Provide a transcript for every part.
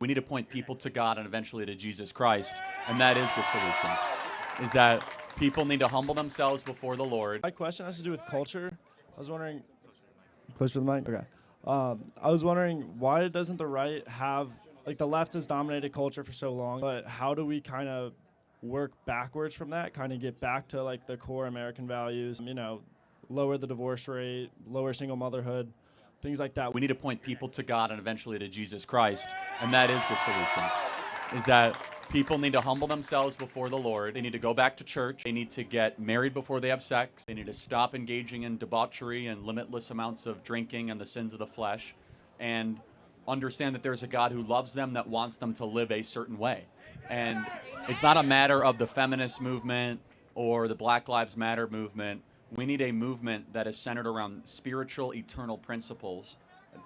We need to point people to God and eventually to Jesus Christ, and that is the solution, is that people need to humble themselves before the Lord. My question has to do with culture. I was wondering, closer to the mic? Okay. I was wondering, why doesn't the right have, like, the left has dominated culture for so long, but how do we kind of work backwards from that, kind of get back to, like, the core American values, lower the divorce rate, lower single motherhood, things like that? We need to point people to God and eventually to Jesus Christ, and that is the solution, is that people need to humble themselves before the Lord. They need to go back to church. They need to get married before they have sex. They need to stop engaging in debauchery and limitless amounts of drinking and the sins of the flesh, and understand that there's a God who loves them, that wants them to live a certain way. And it's not a matter of the feminist movement or the Black Lives Matter movement. We need a movement that is centered around spiritual, eternal principles.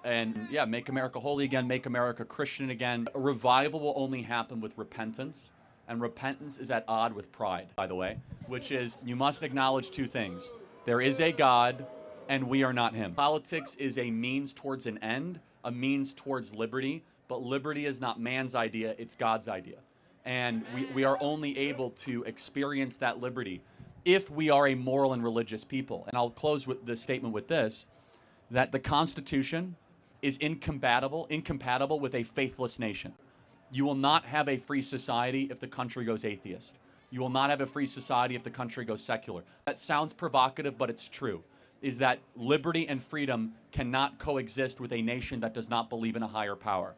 And yeah, make America holy again, make America Christian again. A revival will only happen with repentance. And repentance is at odds with pride, by the way, which is you must acknowledge two things. There is a God, and we are not him. Politics is a means towards an end, a means towards liberty, but liberty is not man's idea, it's God's idea. And we are only able to experience that liberty if we are a moral and religious people. And I'll close with the statement with this, that the Constitution is incompatible with a faithless nation. You will not have a free society if the country goes atheist. You will not have a free society if the country goes secular. That sounds provocative, but it's true, is that liberty and freedom cannot coexist with a nation that does not believe in a higher power.